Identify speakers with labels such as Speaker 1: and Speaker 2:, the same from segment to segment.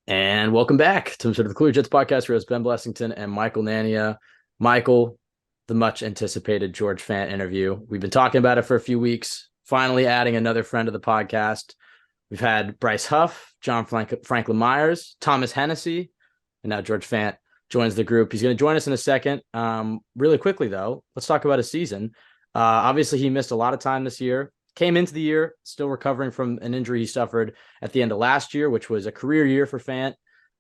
Speaker 1: And welcome back to the Clear Jets podcast. We're Ben Blessington and Michael Nania. Michael, the much anticipated George Fant interview. We've been talking about it for a few weeks, finally adding another friend to the podcast. We've had Bryce Huff, Franklin Myers, Thomas Hennessy, and now George Fant joins the group. He's going to join us in a second. Really quickly, though, let's talk about his season. Obviously, he missed a lot of time this year. Came into the year still recovering from an injury he suffered at the end of last year, which was a career year for Fant,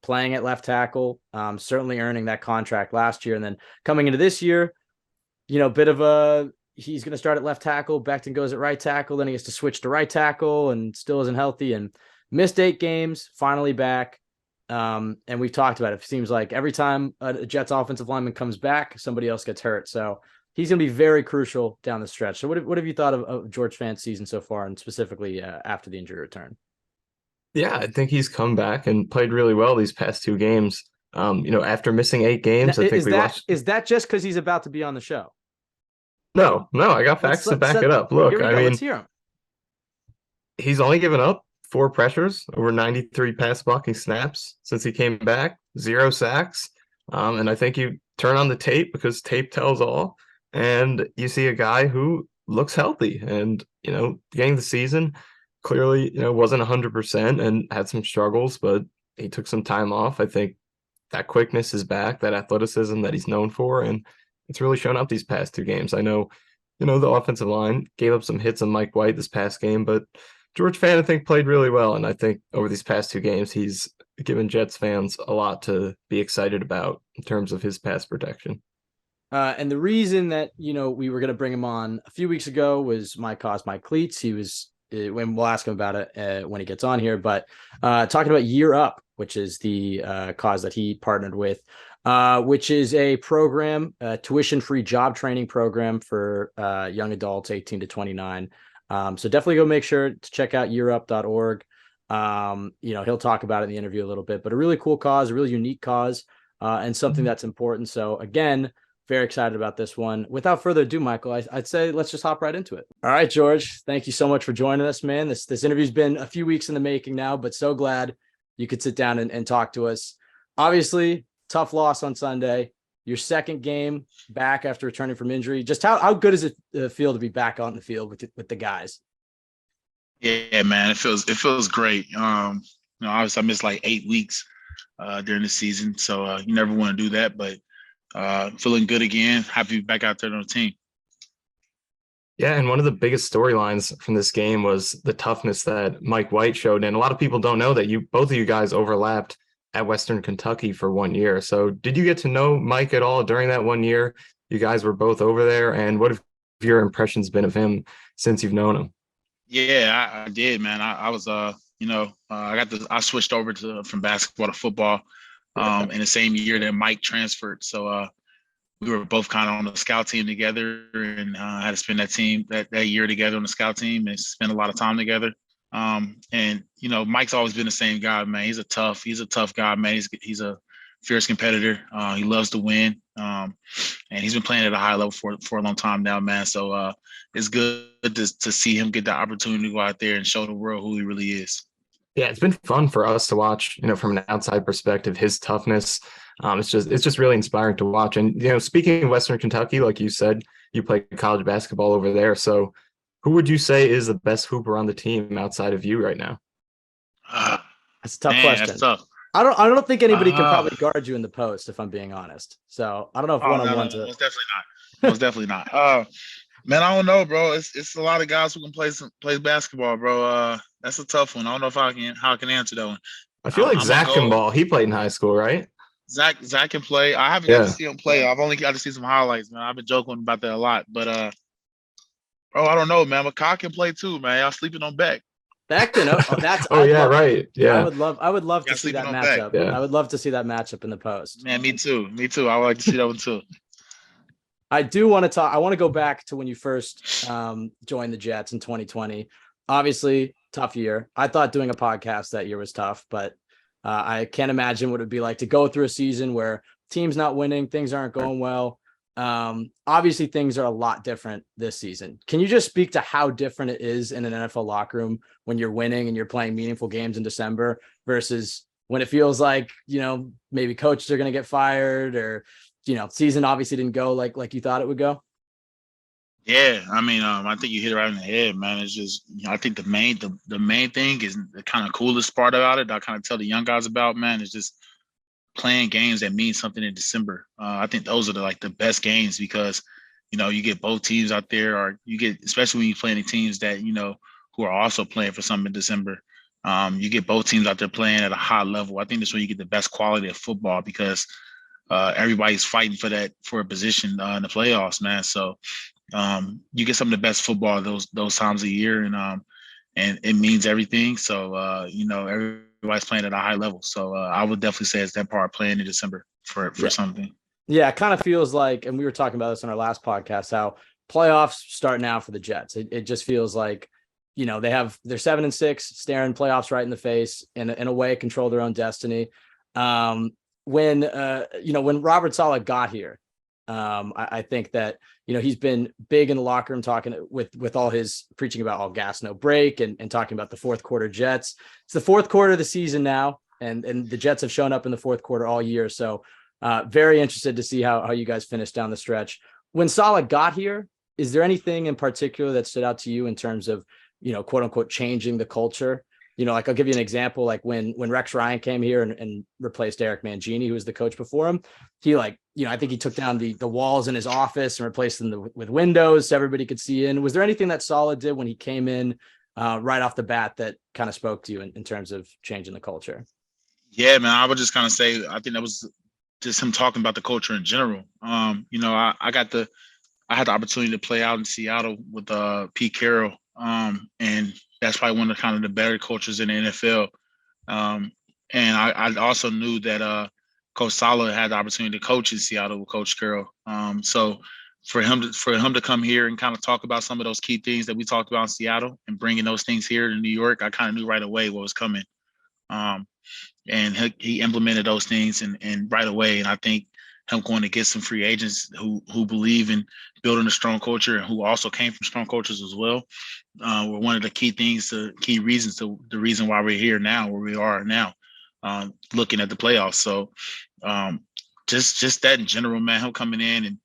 Speaker 1: playing at left tackle, certainly earning that contract last year. And then coming into this year, he's going to start at left tackle. Becton goes at right tackle. Then he has to switch to right tackle and still isn't healthy and missed 8 games, finally back. And we've talked about it. It seems like every time a Jets offensive lineman comes back, somebody else gets hurt. So he's going to be very crucial down the stretch. So what have you thought of George Fant's season so far, and specifically after the injury return?
Speaker 2: Yeah, I think he's come back and played really well these past 2 games. After missing 8 games, I think we watched.
Speaker 1: Is that just because he's about to be on the show?
Speaker 2: No, I got facts to back it up. Look,
Speaker 1: here we go. Let's hear him.
Speaker 2: He's only given up 4 pressures over 93 pass blocking snaps since he came back, 0 sacks. And I think you turn on the tape because tape tells all, and you see a guy who looks healthy and, getting the season clearly, wasn't 100% and had some struggles, but he took some time off. I think that quickness is back, that athleticism that he's known for, and it's really shown up these past 2 games. I know, the offensive line gave up some hits on Mike White this past game, but George Fant, I think, played really well. And I think over these past 2 games, he's given Jets fans a lot to be excited about in terms of his pass protection.
Speaker 1: And the reason that, we were going to bring him on a few weeks ago was Mike Cleats. He was, when we'll ask him about it when he gets on here, but talking about Year Up, which is the cause that he partnered with, which is a program, tuition-free job training program for young adults 18 to 29. So definitely go make sure to check out yearup.org. He'll talk about it in the interview a little bit, but a really cool cause, a really unique cause, and something that's important. So again, very excited about this one. Without further ado, Michael, I'd say let's just hop right into it. All right, George, thank you so much for joining us, man. This interview's been a few weeks in the making now, but so glad you could sit down and talk to us. Obviously, tough loss on Sunday. Your second game back after returning from injury. Just how good does it feel to be back on the field with the guys?
Speaker 3: Yeah, man, it feels great. Obviously I missed like 8 weeks during the season, so you never want to do that, but feeling good again. Happy to be back out there on the team.
Speaker 2: Yeah, and one of the biggest storylines from this game was the toughness that Mike White showed. And a lot of people don't know that both of you guys overlapped at Western Kentucky for 1 year. So did you get to know Mike at all during that 1 year? You guys were both over there. And what have your impressions been of him since you've known him?
Speaker 3: Yeah, I did, man. I switched over from basketball to football in the same year that Mike transferred. So we were both kind of on the scout team together, and had to spend that year together on the scout team and spend a lot of time together. Mike's always been the same guy, man. He's a tough guy, man. He's a fierce competitor. He loves to win. And he's been playing at a high level for a long time now, man. So it's good to see him get the opportunity to go out there and show the world who he really is.
Speaker 2: Yeah, it's been fun for us to watch, from an outside perspective, his toughness. It's just really inspiring to watch. And, speaking of Western Kentucky, like you said, you played college basketball over there. So who would you say is the best hooper on the team outside of you right now?
Speaker 1: That's a tough question.
Speaker 3: That's tough.
Speaker 1: I don't think anybody can probably guard you in the post, if I'm being honest. So I don't know if one-on-one.
Speaker 3: No, most definitely not. Man, I don't know, bro. It's a lot of guys who can play basketball, bro. That's a tough one. I don't know how I can answer that one.
Speaker 2: I feel like Zach can ball. He played in high school, right?
Speaker 3: Zach can play. I haven't got to see him play. I've only got to see some highlights, man. I've been joking about that a lot, but bro, I don't know, man. McCaw can play too, man. Y'all sleeping on Beck.
Speaker 1: Becton.
Speaker 2: Right. Yeah.
Speaker 1: I would love to see that matchup. Yeah. I would love to see that matchup in the post.
Speaker 3: Man, me too. I would like to see that one too.
Speaker 1: I do want to talk. I want to go back to when you first joined the Jets in 2020. Obviously, tough year. I thought doing a podcast that year was tough, but I can't imagine what it would be like to go through a season where team's not winning, things aren't going well. Obviously, things are a lot different this season. Can you just speak to how different it is in an NFL locker room when you're winning and you're playing meaningful games in December versus when it feels like, maybe coaches are going to get fired, or, season obviously didn't go like you thought it would go?
Speaker 3: Yeah, I mean, I think you hit it right in the head, man. It's just, I think the main thing is the kind of coolest part about it that I kind of tell the young guys about, man, is just playing games that mean something in December. I think those are the best games because, you get both teams out there, or you get, especially when you're playing the teams that, who are also playing for something in December. You get both teams out there playing at a high level. I think that's where you get the best quality of football because everybody's fighting for a position in the playoffs, man. So you get some of the best football those times of year, and it means everything. So everybody's playing at a high level. So I would definitely say it's that part playing in December for something.
Speaker 1: Yeah, it kind of feels like, and we were talking about this on our last podcast, how playoffs start now for the Jets. It just feels like, they're 7-6, staring playoffs right in the face, and in a way control their own destiny. When Robert Saleh got here, I think that, he's been big in the locker room talking with all his preaching about all gas, no break, and talking about the fourth quarter Jets. It's the fourth quarter of the season now, and the Jets have shown up in the fourth quarter all year. So very interested to see how you guys finish down the stretch. When Saleh got here, is there anything in particular that stood out to you in terms of, quote unquote, changing the culture? Like I'll give you an example, like when Rex Ryan came here and replaced Eric Mangini, who was the coach before him, he I think he took down the walls in his office and replaced them with windows so everybody could see in. Was there anything that Saleh did when he came in right off the bat that kind of spoke to you in terms of changing the culture?
Speaker 3: Yeah, man, I would just kind of say, I think that was just him talking about the culture in general. I had the opportunity to play out in Seattle with Pete Carroll. And that's probably one of the kind of the better cultures in the NFL. And I also knew that Coach Saleh had the opportunity to coach in Seattle with Coach Carroll. So for him to come here and kind of talk about some of those key things that we talked about in Seattle and bringing those things here to New York, I kind of knew right away what was coming. And he implemented those things and right away. And I think him going to get some free agents who believe in building a strong culture and who also came from strong cultures as well were one of the key reasons to the reason why we're here now, where we are now, looking at the playoffs. So just that in general, man, him coming in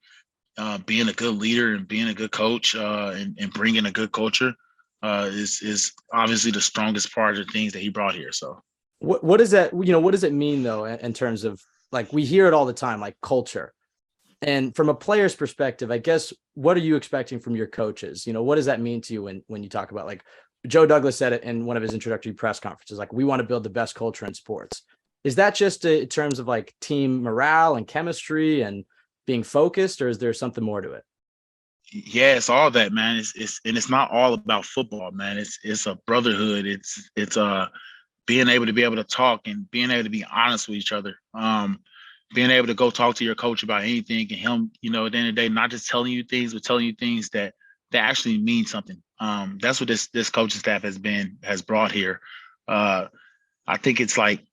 Speaker 3: and being a good leader and being a good coach and bringing a good culture is obviously the strongest part of the things that he brought here. So
Speaker 1: what does that, what does it mean though, in terms of, like, we hear it all the time, like culture, and from a player's perspective, I guess, what are you expecting from your coaches? What does that mean to you when you talk about, like, Joe Douglas said it in one of his introductory press conferences, like, we want to build the best culture in sports. Is that just in terms of like team morale and chemistry and being focused, or is there something more to it?
Speaker 3: Yeah, it's all that, man. It's not all about football, man. It's a brotherhood. It's being able to talk and being able to be honest with each other. Being able to go talk to your coach about anything, and him, at the end of the day, not just telling you things, but telling you things that actually mean something. That's what this coaching staff has brought here. I think it's like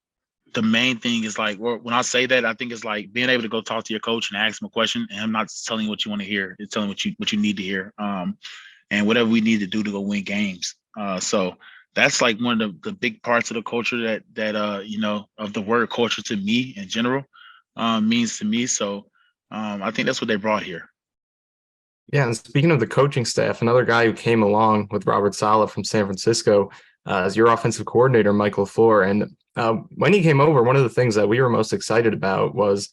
Speaker 3: the main thing is like, when I say that, I think it's like being able to go talk to your coach and ask him a question, and him not just telling you what you want to hear, it's telling what you need to hear, and whatever we need to do to go win games. So that's like one of the big parts of the culture that of the word culture to me in general means to me. So I think that's what they brought here.
Speaker 2: Yeah, and speaking of the coaching staff, another guy who came along with Robert Saleh from San Francisco is your offensive coordinator, Michael LaFleur. And when he came over, one of the things that we were most excited about was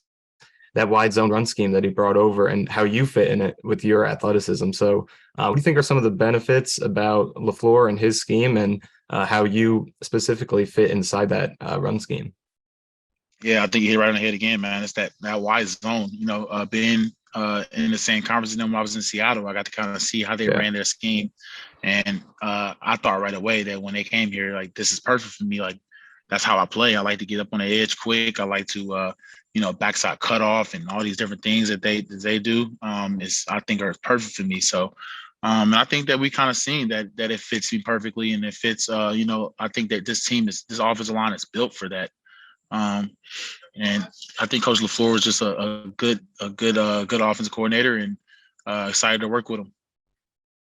Speaker 2: that wide zone run scheme that he brought over and how you fit in it with your athleticism. So what do you think are some of the benefits about LaFleur and his scheme, and how you specifically fit inside that run scheme?
Speaker 3: Yeah, I think you hit right on the head again, man. It's that wide zone, being in the same conference as them when I was in Seattle, I got to kind of see how they ran their scheme. And I thought right away that when they came here, like, this is perfect for me. Like, that's how I play. I like to get up on the edge quick. I like to, backside cutoff and all these different things that they do. I think are perfect for me. So, and I think that we kind of seen that it fits me perfectly, and it fits. I think that this offensive line is built for that. And I think Coach LaFleur was just a good offensive coordinator, and excited to work with him.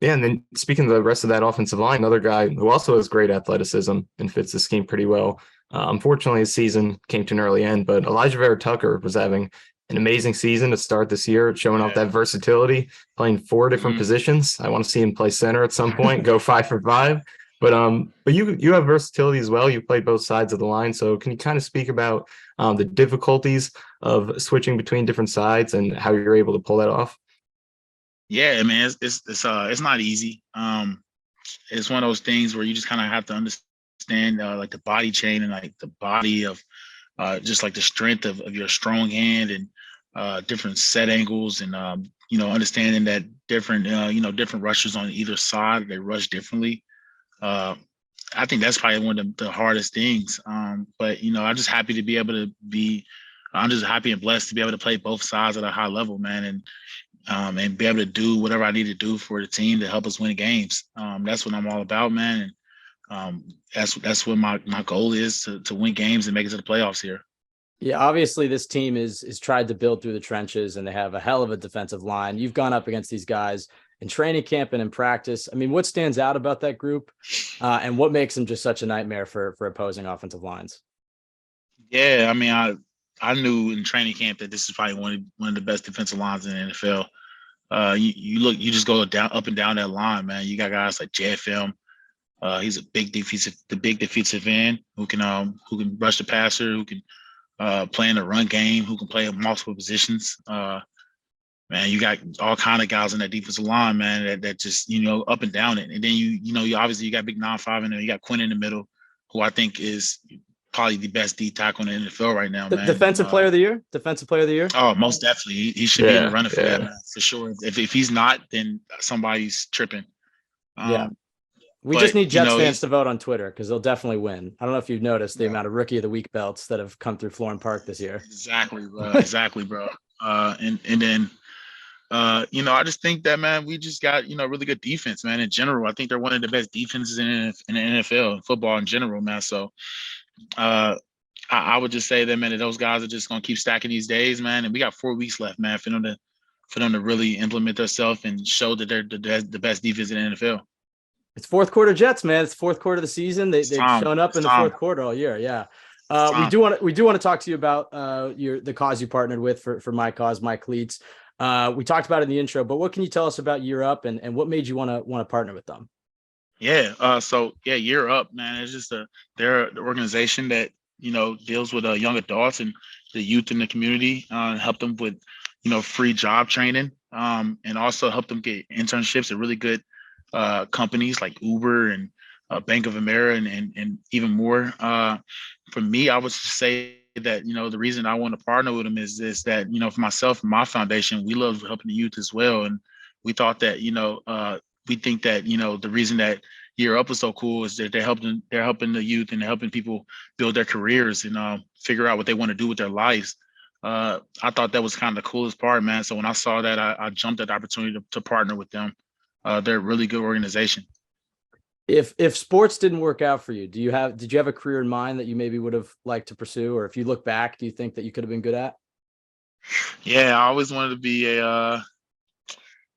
Speaker 2: Yeah, and then speaking of the rest of that offensive line, another guy who also has great athleticism and fits the scheme pretty well Unfortunately, his season came to an early end, but Elijah Vera Tucker was having an amazing season to start this year, showing off that versatility, playing 4 different positions. I want to see him play center at some point, go 5 for 5. But you have versatility as well. You played both sides of the line. So can you kind of speak about the difficulties of switching between different sides and how you're able to pull that off?
Speaker 3: Yeah, man, it's not easy. It's one of those things where you just kind of have to understand like the body chain and like the body of just like the strength of your strong hand and different set angles and understanding that different different rushers on either side, they rush differently. I think that's probably one of the hardest things. But I'm just happy to be able to be. I'm just happy and blessed to be able to play both sides at a high level, man, and be able to do whatever I need to do for the team to help us win games. That's what I'm all about, man. And that's what my goal is to win games and make it to the playoffs here.
Speaker 1: Yeah, obviously this team is tried to build through the trenches, and they have a hell of a defensive line. You've gone up against these guys in training camp and in practice. I mean, what stands out about that group, and what makes them just such a nightmare for opposing offensive lines?
Speaker 3: Yeah, I mean, I knew in training camp that this is probably one of the best defensive lines in the NFL. You just go up and down that line, man. You got guys like JFM. He's a big defensive end who can rush the passer, who can play in the run game, who can play in multiple positions. Man, you got all kind of guys in that defensive line, man, that just up and down it. And then you obviously you got big 9-5 in there. You got Quinn in the middle, who I think is probably the best D tackle in the NFL right now, man.
Speaker 1: Defensive player of the year? Defensive player of the year?
Speaker 3: Oh, most definitely. He should be in the running for that, man, for sure. If he's not, then somebody's tripping.
Speaker 1: We just need Jets fans to vote on Twitter because they'll definitely win. I don't know if you've noticed the amount of Rookie of the Week belts that have come through Florham Park this year.
Speaker 3: Exactly, bro. Exactly, bro. And then I just think that, man, we just got really good defense, man. In general, I think they're one of the best defenses in the NFL and football in general, man. So I would just say that, man, that those guys are just gonna keep stacking these days, man. And we got 4 weeks left, man, for them to really implement themselves and show that they're the best defense in the NFL.
Speaker 1: It's fourth quarter Jets, man. It's fourth quarter of the season. They've shown up in the fourth quarter all year. Yeah. We do want to talk to you about the cause you partnered with for My Cause, My Cleats. We talked about it in the intro, but what can you tell us about Year Up and what made you want to partner with them?
Speaker 3: Yeah. So Year Up, man. It's just they're the organization that deals with young adults and the youth in the community, help them with free job training, and also help them get internships at really good companies like Uber and Bank of America and even more. For me, I would just say that the reason I want to partner with them is that for myself and my foundation, we love helping the youth as well, and we thought that we think that the reason that Year Up is so cool is that they're helping the youth and helping people build their careers and figure out what they want to do with their lives. I thought that was kind of the coolest part, man. So when I saw that, I jumped at the opportunity to partner with them. They're a really good organization.
Speaker 1: If sports didn't work out for you, did you have a career in mind that you maybe would have liked to pursue, or if you look back, do you think that you could have been good at?
Speaker 3: Yeah, I always wanted to be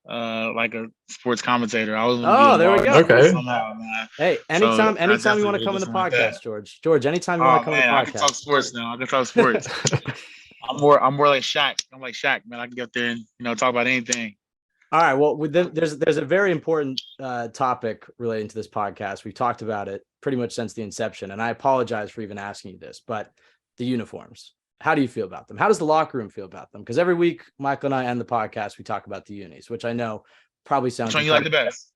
Speaker 3: like a sports commentator. I was.
Speaker 1: There we go.
Speaker 2: Okay.
Speaker 3: Somehow, man.
Speaker 1: Hey, anytime you want to come on the podcast, George, anytime you want to come on the podcast. I
Speaker 3: can talk sports now. I can talk sports. I'm more like Shaq. I'm like Shaq, man. I can get up there and talk about anything.
Speaker 1: All right. Well, there's a very important topic relating to this podcast. We've talked about it pretty much since the inception, and I apologize for even asking you this, but the uniforms. How do you feel about them? How does the locker room feel about them? Because every week, Michael and I end the podcast, we talk about the unis, which I know probably sounds.
Speaker 3: Which one you like the best?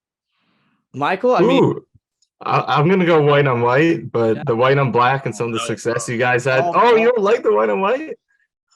Speaker 1: Michael,
Speaker 2: I'm going to go white on white, but the white on black and some of the success you guys had. You don't like the white on white?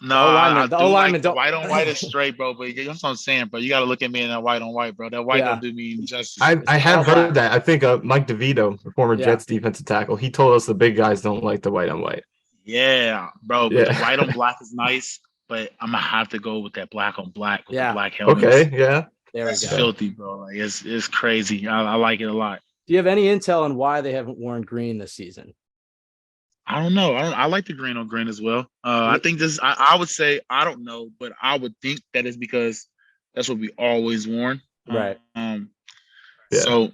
Speaker 3: No, the O-lineman don't. White on white is straight, bro. But that's what I'm saying, bro. You got to look at me in that white on white, bro. That white don't do me justice.
Speaker 2: I have heard that. I think Mike DeVito, the former Jets defensive tackle, he told us the big guys don't like the white on white.
Speaker 3: Yeah, bro. But the white on black is nice, but I'm gonna have to go with that black on black with the black helmet.
Speaker 2: Okay, yeah.
Speaker 1: There we go.
Speaker 3: Filthy, bro. Like it's crazy. I like it a lot.
Speaker 1: Do you have any intel on why they haven't worn green this season?
Speaker 3: I don't know. I like the green on green as well. I think this. I would say I don't know, but I would think that is because that's what we always worn.
Speaker 1: Right.
Speaker 3: So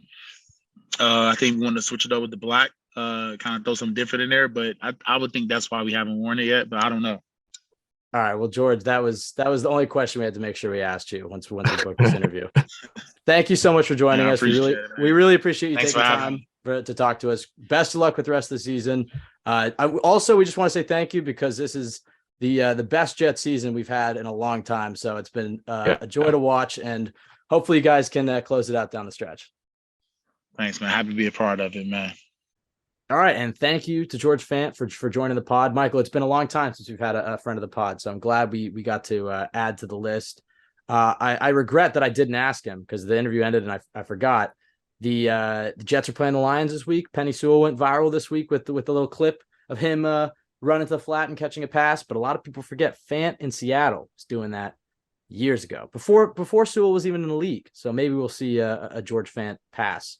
Speaker 3: I think we want to switch it up with the black. kind of throw something different in there. But I would think that's why we haven't worn it yet. But I don't know.
Speaker 1: All right. Well, George, that was the only question we had to make sure we asked you once we booked this interview. Thank you so much for joining us. We really appreciate you taking time to talk to us. Best of luck with the rest of the season. We just want to say thank you because this is the best Jet season we've had in a long time. So it's been a joy to watch, and hopefully you guys can close it out down the stretch.
Speaker 3: Thanks, man. Happy to be a part of it, man.
Speaker 1: All right. And thank you to George Fant for joining the pod. Michael, it's been a long time since we've had a friend of the pod, so I'm glad we got to add to the list. I regret that I didn't ask him because the interview ended and I forgot. The Jets are playing the Lions this week. Penny Sewell went viral this week with the little clip of him running to the flat and catching a pass. But a lot of people forget Fant in Seattle was doing that years ago before Sewell was even in the league. So maybe we'll see a George Fant pass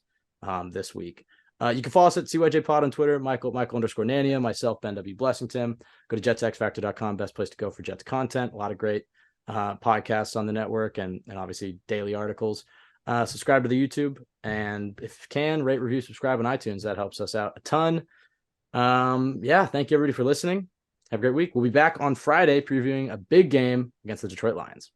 Speaker 1: this week. You can follow us at CYJ Pod on Twitter, Michael_Nania, myself, Ben W. Blessington. Go to jetsxfactor.com, best place to go for Jets content. A lot of great podcasts on the network and obviously daily articles. Subscribe to the YouTube, and if you can, rate, review, subscribe on iTunes. That helps us out a ton. Thank you everybody for listening. Have a great week. We'll be back on Friday previewing a big game against the Detroit Lions.